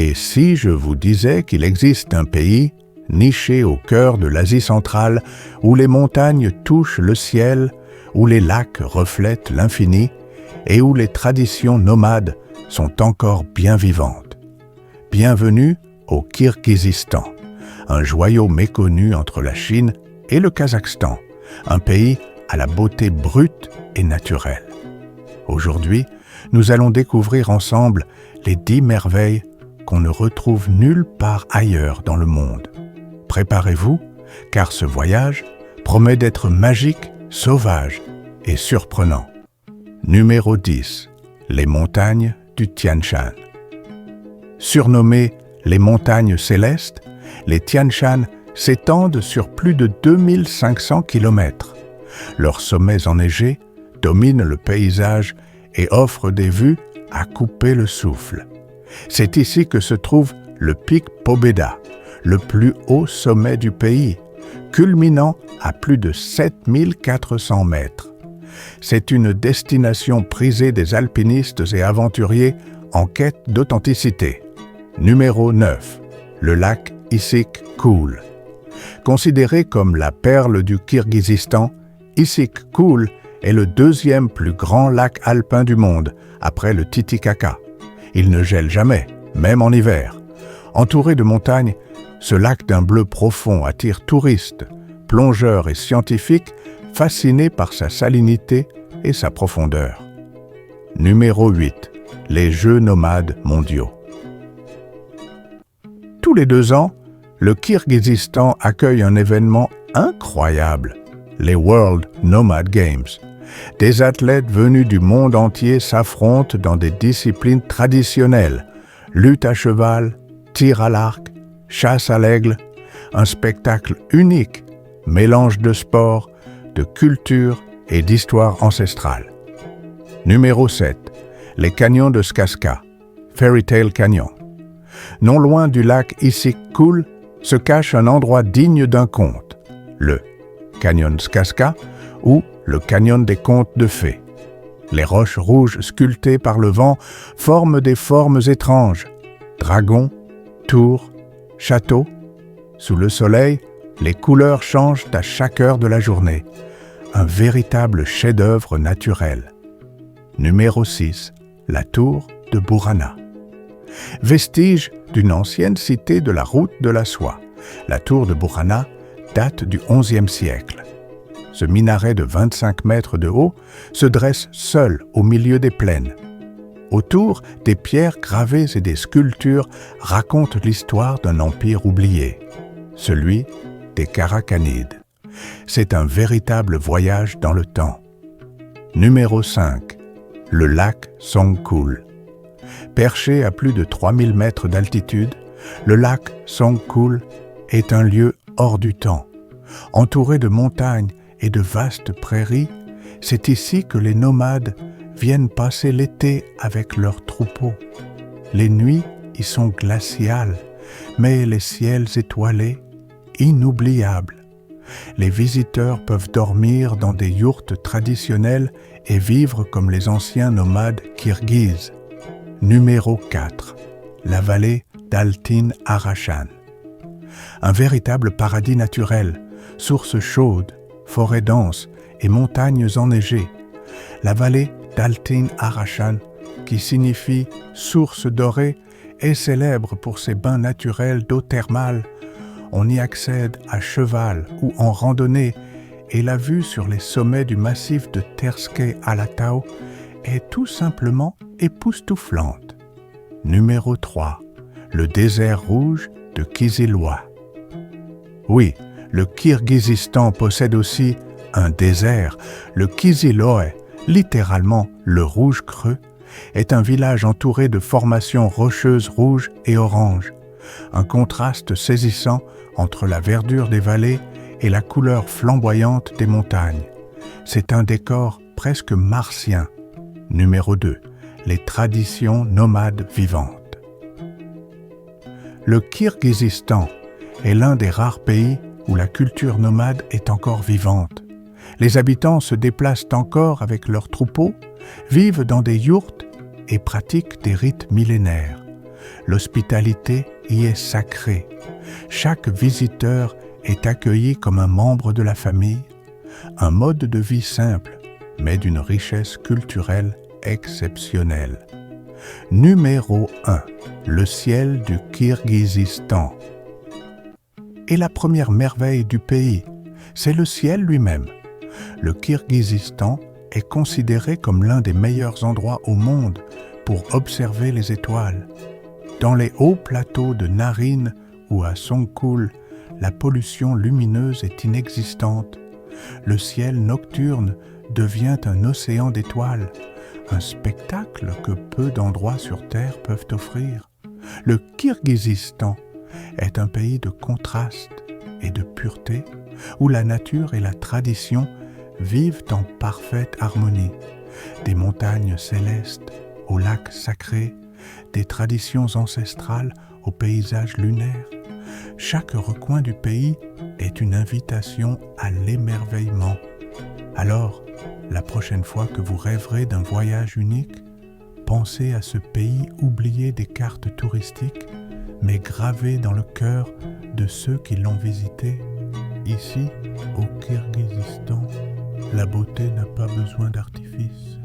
Et si je vous disais qu'il existe un pays, niché au cœur de l'Asie centrale, où les montagnes touchent le ciel, où les lacs reflètent l'infini, et où les traditions nomades sont encore bien vivantes. Bienvenue au Kirghizistan, un joyau méconnu entre la Chine et le Kazakhstan, un pays à la beauté brute et naturelle. Aujourd'hui, nous allons découvrir ensemble les 10 merveilles qu'on ne retrouve nulle part ailleurs dans le monde. Préparez-vous, car ce voyage promet d'être magique, sauvage et surprenant. Numéro 10. Les montagnes du Tian Shan. Surnommées les montagnes célestes, les Tian Shan s'étendent sur plus de 2500 km. Leurs sommets enneigés dominent le paysage et offrent des vues à couper le souffle. C'est ici que se trouve le pic Pobeda, le plus haut sommet du pays, culminant à plus de 7400 mètres. C'est une destination prisée des alpinistes et aventuriers en quête d'authenticité. Numéro 9. Le lac Issyk-Kul. Considéré comme la perle du Kirghizistan, Issyk-Kul est le deuxième plus grand lac alpin du monde, après le Titicaca. Il ne gèle jamais, même en hiver. Entouré de montagnes, ce lac d'un bleu profond attire touristes, plongeurs et scientifiques fascinés par sa salinité et sa profondeur. Numéro 8. Les Jeux nomades mondiaux. Tous les 2 ans, le Kirghizistan accueille un événement incroyable, les World Nomad Games. Des athlètes venus du monde entier s'affrontent dans des disciplines traditionnelles, lutte à cheval, tir à l'arc, chasse à l'aigle, un spectacle unique, mélange de sport, de culture et d'histoire ancestrale. Numéro 7. Les canyons de Skaska, Fairy Tale Canyon. Non loin du lac Issyk-Kul se cache un endroit digne d'un conte, le canyon Skaska ou le canyon des contes de fées. Les roches rouges sculptées par le vent forment des formes étranges, dragons, tours, châteaux. Sous le soleil, les couleurs changent à chaque heure de la journée. Un véritable chef-d'œuvre naturel. Numéro 6. La tour de Burana. Vestige d'une ancienne cité de la route de la soie, la tour de Burana date du XIe siècle. Ce minaret de 25 mètres de haut se dresse seul au milieu des plaines. Autour, des pierres gravées et des sculptures racontent l'histoire d'un empire oublié, celui des Karakhanides. C'est un véritable voyage dans le temps. Numéro 5. Le lac Songkul. Perché à plus de 3000 mètres d'altitude, le lac Songkul est un lieu hors du temps. Entouré de montagnes et de vastes prairies, c'est ici que les nomades viennent passer l'été avec leurs troupeaux. Les nuits y sont glaciales, mais les ciels étoilés, inoubliables. Les visiteurs peuvent dormir dans des yourtes traditionnelles et vivre comme les anciens nomades kirghizes. Numéro 4. La vallée d'Altin Arashan. Un véritable paradis naturel, sources chaudes, forêts denses et montagnes enneigées. La vallée d'Altin Arashan, qui signifie « source dorée », est célèbre pour ses bains naturels d'eau thermale. On y accède à cheval ou en randonnée et la vue sur les sommets du massif de Terskey Alatau est tout simplement époustouflante. Numéro 3. Le désert rouge de Kyzyloa. Oui, le Kirghizistan possède aussi un désert. Le Kyzyloa, littéralement le rouge creux, est un village entouré de formations rocheuses rouges et oranges. Un contraste saisissant entre la verdure des vallées et la couleur flamboyante des montagnes. C'est un décor presque martien. Numéro 2. Les traditions nomades vivantes. Le Kirghizistan est l'un des rares pays où la culture nomade est encore vivante. Les habitants se déplacent encore avec leurs troupeaux, vivent dans des yourtes et pratiquent des rites millénaires. L'hospitalité y est sacrée. Chaque visiteur est accueilli comme un membre de la famille. Un mode de vie simple, mais d'une richesse culturelle exceptionnelle. Numéro 1. Le ciel du Kirghizistan. Et la première merveille du pays, c'est le ciel lui-même. Le Kirghizistan est considéré comme l'un des meilleurs endroits au monde pour observer les étoiles. Dans les hauts plateaux de Naryn ou à Songkul, la pollution lumineuse est inexistante. Le ciel nocturne devient un océan d'étoiles, un spectacle que peu d'endroits sur Terre peuvent offrir. Le Kirghizistan est un pays de contraste et de pureté, où la nature et la tradition vivent en parfaite harmonie. Des montagnes célestes aux lacs sacrés, des traditions ancestrales aux paysages lunaires. Chaque recoin du pays est une invitation à l'émerveillement. Alors, la prochaine fois que vous rêverez d'un voyage unique, pensez à ce pays oublié des cartes touristiques, mais gravé dans le cœur de ceux qui l'ont visité. Ici, au Kirghizistan, la beauté n'a pas besoin d'artifice.